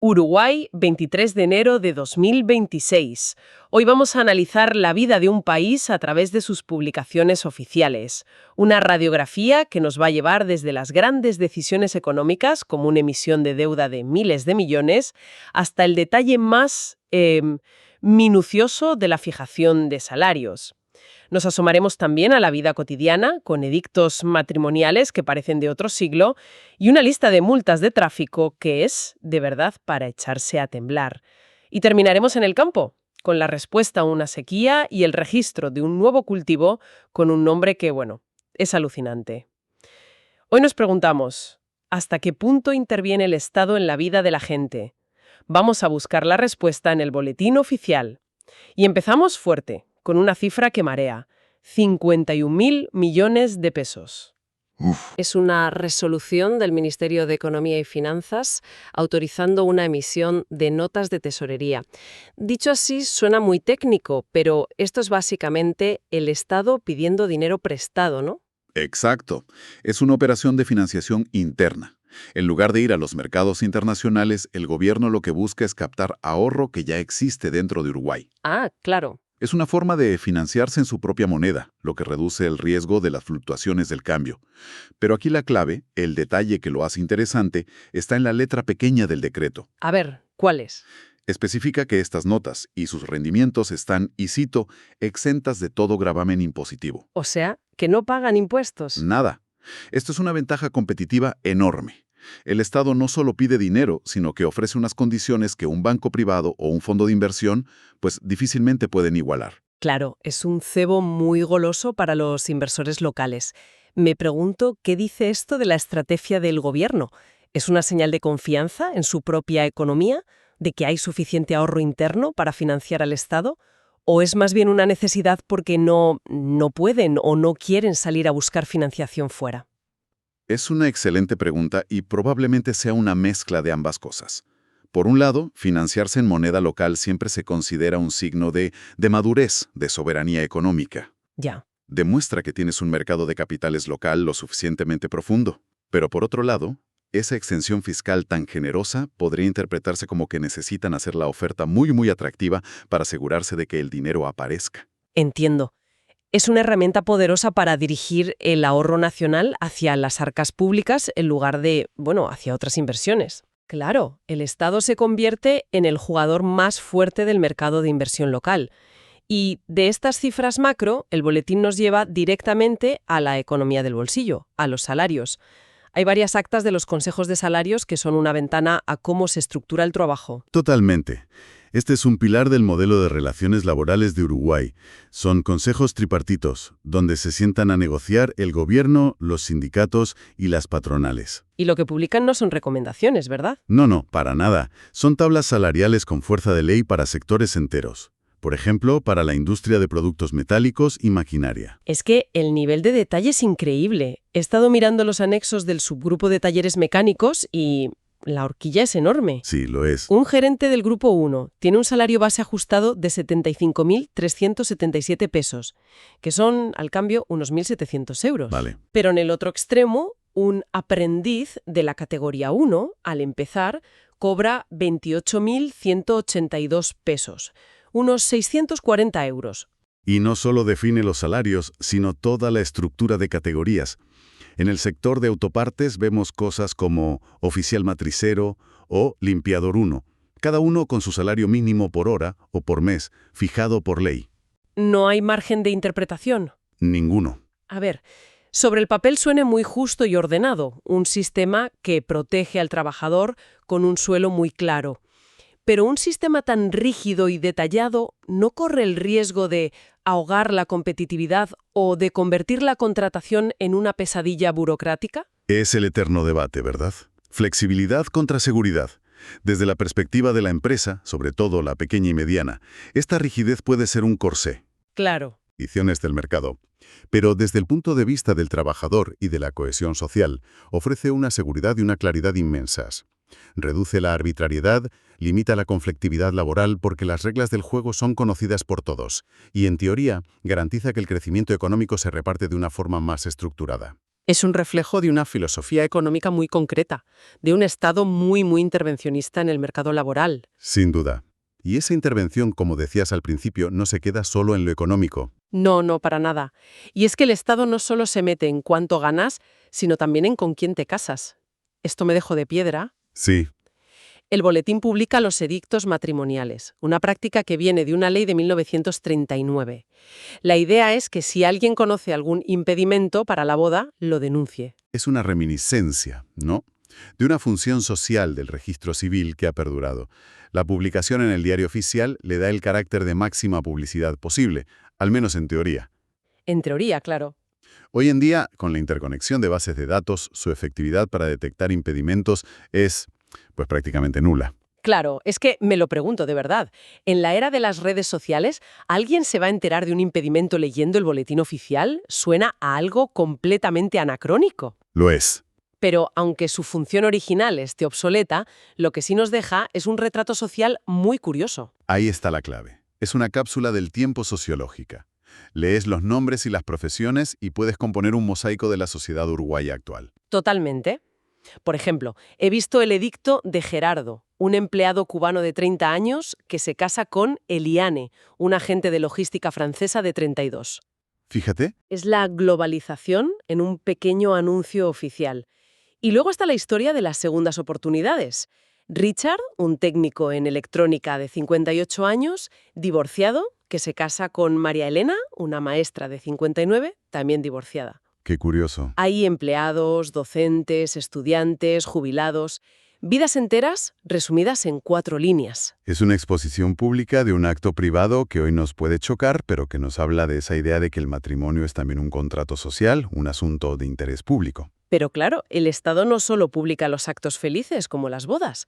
Uruguay, 23 de enero de 2026. Hoy vamos a analizar la vida de un país a través de sus publicaciones oficiales. Una radiografía que nos va a llevar desde las grandes decisiones económicas, como una emisión de deuda de miles de millones, hasta el detalle más minucioso de la fijación de salarios. Nos asomaremos también a la vida cotidiana, con edictos matrimoniales que parecen de otro siglo y una lista de multas de tráfico que es, de verdad, para echarse a temblar. Y terminaremos en el campo, con la respuesta a una sequía y el registro de un nuevo cultivo con un nombre que, bueno, es alucinante. Hoy nos preguntamos, ¿hasta qué punto interviene el Estado en la vida de la gente? Vamos a buscar la respuesta en el boletín oficial. Y empezamos fuerte, con una cifra que marea, 51.000 millones de pesos. Es una resolución del Ministerio de Economía y Finanzas autorizando una emisión de notas de tesorería. Dicho así, suena muy técnico, pero esto es básicamente el Estado pidiendo dinero prestado, ¿no? Exacto. Es una operación de financiación interna. En lugar de ir a los mercados internacionales, el gobierno lo que busca es captar ahorro que ya existe dentro de Uruguay. Ah, claro. Es una forma de financiarse en su propia moneda, lo que reduce el riesgo de las fluctuaciones del cambio. Pero aquí la clave, el detalle que lo hace interesante, está en la letra pequeña del decreto. A ver, ¿cuál es? Especifica que estas notas y sus rendimientos están, y cito, exentas de todo gravamen impositivo. O sea, que no pagan impuestos. Nada. Esto es una ventaja competitiva enorme. El Estado no solo pide dinero, sino que ofrece unas condiciones que un banco privado o un fondo de inversión, pues difícilmente pueden igualar. Claro, es un cebo muy goloso para los inversores locales. Me pregunto, ¿qué dice esto de la estrategia del gobierno? ¿Es una señal de confianza en su propia economía? ¿De que hay suficiente ahorro interno para financiar al Estado? ¿O es más bien una necesidad porque no pueden o no quieren salir a buscar financiación fuera? Es una excelente pregunta y probablemente sea una mezcla de ambas cosas. Por un lado, financiarse en moneda local siempre se considera un signo de madurez, de soberanía económica. Ya. Demuestra que tienes un mercado de capitales local lo suficientemente profundo. Pero por otro lado, esa extensión fiscal tan generosa podría interpretarse como que necesitan hacer la oferta muy atractiva para asegurarse de que el dinero aparezca. Entiendo. Es una herramienta poderosa para dirigir el ahorro nacional hacia las arcas públicas en lugar de, hacia otras inversiones. Claro, el Estado se convierte en el jugador más fuerte del mercado de inversión local. Y de estas cifras macro, el boletín nos lleva directamente a la economía del bolsillo, a los salarios. Hay varias actas de los consejos de salarios que son una ventana a cómo se estructura el trabajo. Totalmente. Este es un pilar del modelo de relaciones laborales de Uruguay. Son consejos tripartitos, donde se sientan a negociar el gobierno, los sindicatos y las patronales. Y lo que publican no son recomendaciones, ¿verdad? No, para nada. Son tablas salariales con fuerza de ley para sectores enteros. Por ejemplo, para la industria de productos metálicos y maquinaria. Es que el nivel de detalle es increíble. He estado mirando los anexos del subgrupo de talleres mecánicos y la horquilla es enorme. Sí, lo es. Un gerente del Grupo 1 tiene un salario base ajustado de 75.377 pesos, que son, al cambio, unos 1.700 euros. Vale. Pero en el otro extremo, un aprendiz de la categoría 1, al empezar, cobra 28.182 pesos, unos 640 euros. Y no solo define los salarios, sino toda la estructura de categorías. En el sector de autopartes vemos cosas como oficial matricero o limpiador 1, cada uno con su salario mínimo por hora o por mes, fijado por ley. ¿No hay margen de interpretación? Ninguno. A ver, sobre el papel suena muy justo y ordenado, un sistema que protege al trabajador con un suelo muy claro. Pero un sistema tan rígido y detallado no corre el riesgo de ahogar la competitividad o de convertir la contratación en una pesadilla burocrática. Es el eterno debate, ¿verdad? Flexibilidad contra seguridad. Desde la perspectiva de la empresa, sobre todo la pequeña y mediana, esta rigidez puede ser un corsé. Claro. Condiciones del mercado. Pero desde el punto de vista del trabajador y de la cohesión social, ofrece una seguridad y una claridad inmensas. Reduce la arbitrariedad, limita la conflictividad laboral porque las reglas del juego son conocidas por todos y, en teoría, garantiza que el crecimiento económico se reparte de una forma más estructurada. Es un reflejo de una filosofía económica muy concreta, de un Estado muy intervencionista en el mercado laboral. Sin duda. Y esa intervención, como decías al principio, no se queda solo en lo económico. No, para nada. Y es que el Estado no solo se mete en cuánto ganas, sino también en con quién te casas. Esto me dejó de piedra. Sí. El boletín publica los edictos matrimoniales, una práctica que viene de una ley de 1939. La idea es que si alguien conoce algún impedimento para la boda, lo denuncie. Es una reminiscencia, ¿no?, de una función social del registro civil que ha perdurado. La publicación en el diario oficial le da el carácter de máxima publicidad posible, al menos en teoría. En teoría, claro. Hoy en día, con la interconexión de bases de datos, su efectividad para detectar impedimentos es, pues, prácticamente nula. Claro, es que me lo pregunto de verdad. En la era de las redes sociales, ¿alguien se va a enterar de un impedimento leyendo el boletín oficial? Suena a algo completamente anacrónico. Lo es. Pero aunque su función original esté obsoleta, lo que sí nos deja es un retrato social muy curioso. Ahí está la clave. Es una cápsula del tiempo sociológica. Lees los nombres y las profesiones y puedes componer un mosaico de la sociedad uruguaya actual. Totalmente. Por ejemplo, he visto el edicto de Gerardo, un empleado cubano de 30 años que se casa con Eliane, un agente de logística francesa de 32. Fíjate. Es la globalización en un pequeño anuncio oficial. Y luego está la historia de las segundas oportunidades. Richard, un técnico en electrónica de 58 años, divorciado, que se casa con María Elena, una maestra de 59, también divorciada. Qué curioso. Hay empleados, docentes, estudiantes, jubilados, vidas enteras resumidas en 4 líneas. Es una exposición pública de un acto privado que hoy nos puede chocar, pero que nos habla de esa idea de que el matrimonio es también un contrato social, un asunto de interés público. Pero claro, el Estado no solo publica los actos felices como las bodas.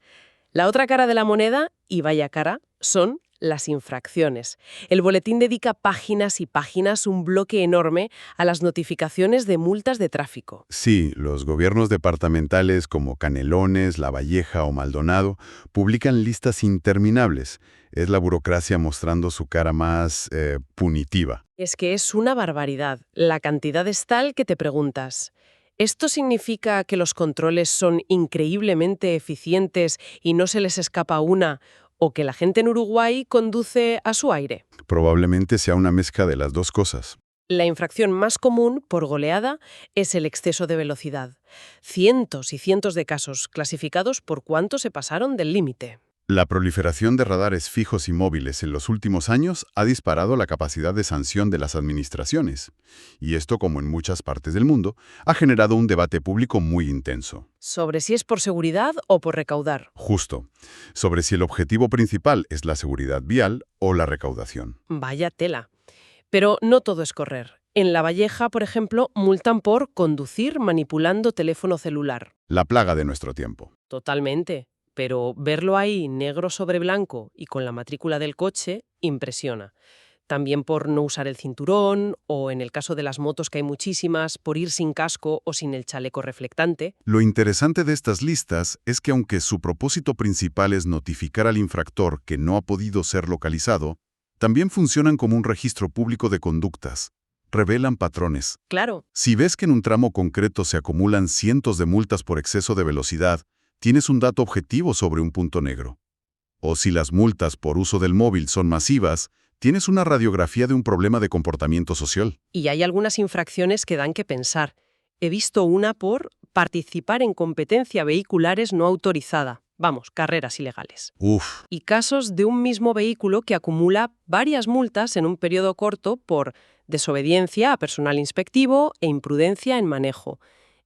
La otra cara de la moneda, y vaya cara, son las infracciones. El boletín dedica páginas y páginas, un bloque enorme, a las notificaciones de multas de tráfico. Sí, los gobiernos departamentales como Canelones, Lavalleja o Maldonado publican listas interminables. Es la burocracia mostrando su cara más punitiva. Es que es una barbaridad. La cantidad es tal que te preguntas, ¿esto significa que los controles son increíblemente eficientes y no se les escapa una, o que la gente en Uruguay conduce a su aire? Probablemente sea una mezcla de las dos cosas. La infracción más común, por goleada, es el exceso de velocidad. Cientos y cientos de casos clasificados por cuánto se pasaron del límite. La proliferación de radares fijos y móviles en los últimos años ha disparado la capacidad de sanción de las administraciones. Y esto, como en muchas partes del mundo, ha generado un debate público muy intenso. Sobre si es por seguridad o por recaudar. Justo. Sobre si el objetivo principal es la seguridad vial o la recaudación. Vaya tela. Pero no todo es correr. En Lavalleja, por ejemplo, multan por conducir manipulando teléfono celular. La plaga de nuestro tiempo. Totalmente. Pero verlo ahí negro sobre blanco y con la matrícula del coche impresiona. También por no usar el cinturón o, en el caso de las motos que hay muchísimas, por ir sin casco o sin el chaleco reflectante. Lo interesante de estas listas es que aunque su propósito principal es notificar al infractor que no ha podido ser localizado, también funcionan como un registro público de conductas. Revelan patrones. Claro. Si ves que en un tramo concreto se acumulan cientos de multas por exceso de velocidad, tienes un dato objetivo sobre un punto negro. O si las multas por uso del móvil son masivas, tienes una radiografía de un problema de comportamiento social. Y hay algunas infracciones que dan que pensar. He visto una por participar en competencia vehiculares no autorizada. Vamos, carreras ilegales. Uf. Y casos de un mismo vehículo que acumula varias multas en un periodo corto por desobediencia a personal inspectivo e imprudencia en manejo.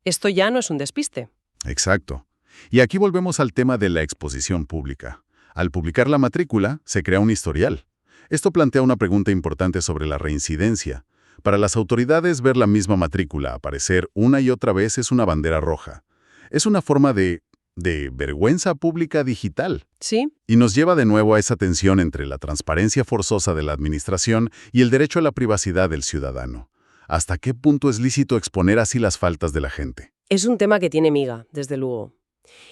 Esto ya no es un despiste. Exacto. Y aquí volvemos al tema de la exposición pública. Al publicar la matrícula, se crea un historial. Esto plantea una pregunta importante sobre la reincidencia. Para las autoridades, ver la misma matrícula aparecer una y otra vez es una bandera roja. Es una forma de vergüenza pública digital. Sí. Y nos lleva de nuevo a esa tensión entre la transparencia forzosa de la administración y el derecho a la privacidad del ciudadano. ¿Hasta qué punto es lícito exponer así las faltas de la gente? Es un tema que tiene miga, desde luego.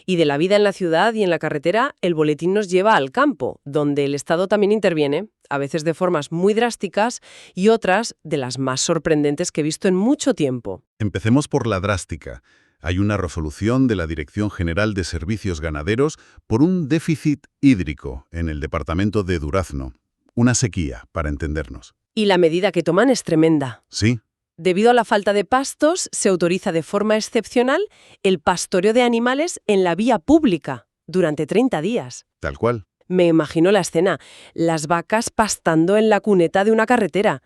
Y de la vida en la ciudad y en la carretera, el boletín nos lleva al campo, donde el Estado también interviene, a veces de formas muy drásticas y otras de las más sorprendentes que he visto en mucho tiempo. Empecemos por la drástica. Hay una resolución de la Dirección General de Servicios Ganaderos por un déficit hídrico en el departamento de Durazno. Una sequía, para entendernos. Y la medida que toman es tremenda. Sí, Debido a la falta de pastos, se autoriza de forma excepcional el pastoreo de animales en la vía pública durante 30 días. tal cual. Me imagino la escena, las vacas pastando en la cuneta de una carretera.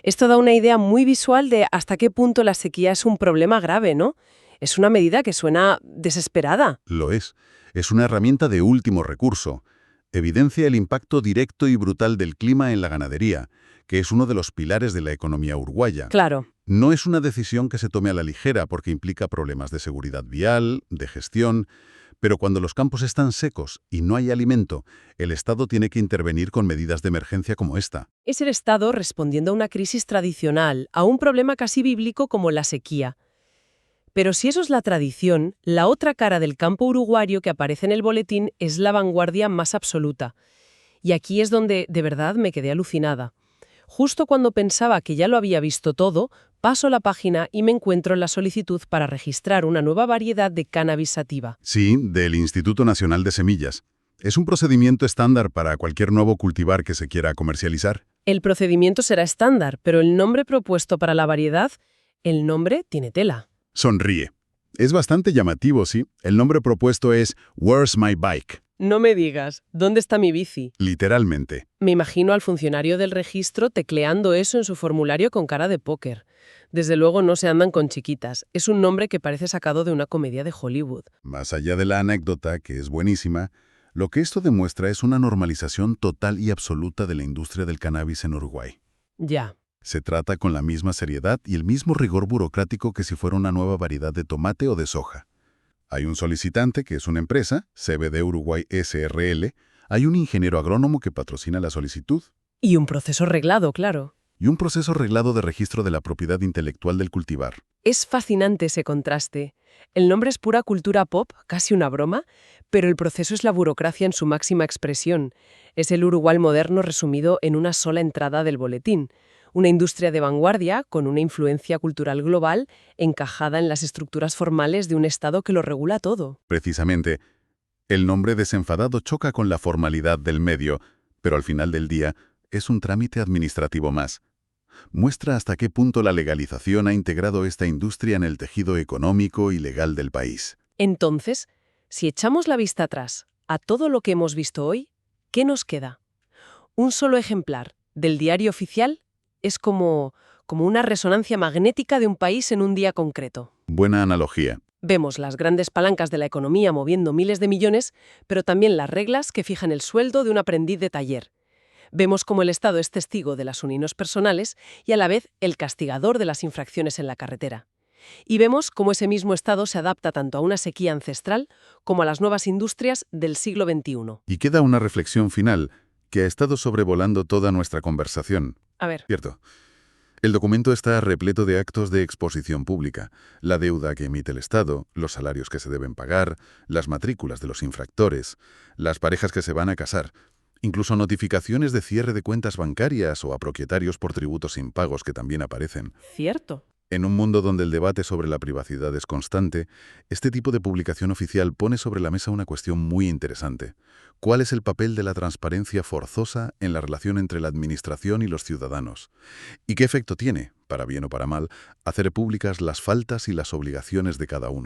Esto da una idea muy visual de hasta qué punto la sequía es un problema grave, ¿no? Es una medida que suena desesperada. Lo es. Es una herramienta de último recurso. Evidencia el impacto directo y brutal del clima en la ganadería, que es uno de los pilares de la economía uruguaya. Claro. No es una decisión que se tome a la ligera porque implica problemas de seguridad vial, de gestión, pero cuando los campos están secos y no hay alimento, el Estado tiene que intervenir con medidas de emergencia como esta. Es el Estado respondiendo a una crisis tradicional, a un problema casi bíblico como la sequía. Pero si eso es la tradición, la otra cara del campo uruguayo que aparece en el boletín es la vanguardia más absoluta. Y aquí es donde, de verdad, me quedé alucinada. Justo cuando pensaba que ya lo había visto todo, paso la página y me encuentro en la solicitud para registrar una nueva variedad de cannabis sativa. Sí, del Instituto Nacional de Semillas. Es un procedimiento estándar para cualquier nuevo cultivar que se quiera comercializar. El procedimiento será estándar, pero el nombre propuesto para la variedad, el nombre tiene tela. Sonríe. Es bastante llamativo, sí. El nombre propuesto es Where's My Bike? No me digas, ¿dónde está mi bici? Literalmente. Me imagino al funcionario del registro tecleando eso en su formulario con cara de póker. Desde luego no se andan con chiquitas. Es un nombre que parece sacado de una comedia de Hollywood. Más allá de la anécdota, que es buenísima, lo que esto demuestra es una normalización total y absoluta de la industria del cannabis en Uruguay. Ya. Se trata con la misma seriedad y el mismo rigor burocrático que si fuera una nueva variedad de tomate o de soja. Hay un solicitante, que es una empresa, CBD Uruguay SRL, hay un ingeniero agrónomo que patrocina la solicitud, Y un proceso reglado, claro. y un proceso reglado de registro de la propiedad intelectual del cultivar. Es fascinante ese contraste. El nombre es pura cultura pop, casi una broma, pero el proceso es la burocracia en su máxima expresión. Es el Uruguay moderno resumido en una sola entrada del boletín. Una industria de vanguardia con una influencia cultural global encajada en las estructuras formales de un Estado que lo regula todo. Precisamente, el nombre desenfadado choca con la formalidad del medio, pero al final del día es un trámite administrativo más. Muestra hasta qué punto la legalización ha integrado esta industria en el tejido económico y legal del país. Entonces, si echamos la vista atrás a todo lo que hemos visto hoy, ¿qué nos queda? Un solo ejemplar del diario oficial es como una resonancia magnética de un país en un día concreto. Buena analogía. Vemos las grandes palancas de la economía moviendo miles de millones, pero también las reglas que fijan el sueldo de un aprendiz de taller. Vemos cómo el Estado es testigo de las uninos personales y a la vez el castigador de las infracciones en la carretera. Y vemos cómo ese mismo Estado se adapta tanto a una sequía ancestral como a las nuevas industrias del siglo XXI. Y queda una reflexión final que ha estado sobrevolando toda nuestra conversación. A ver. Cierto. El documento está repleto de actos de exposición pública, la deuda que emite el Estado, los salarios que se deben pagar, las matrículas de los infractores, las parejas que se van a casar, incluso notificaciones de cierre de cuentas bancarias o a propietarios por tributos impagos que también aparecen. Cierto. En un mundo donde el debate sobre la privacidad es constante, este tipo de publicación oficial pone sobre la mesa una cuestión muy interesante. ¿Cuál es el papel de la transparencia forzosa en la relación entre la administración y los ciudadanos? ¿Y qué efecto tiene, para bien o para mal, hacer públicas las faltas y las obligaciones de cada uno?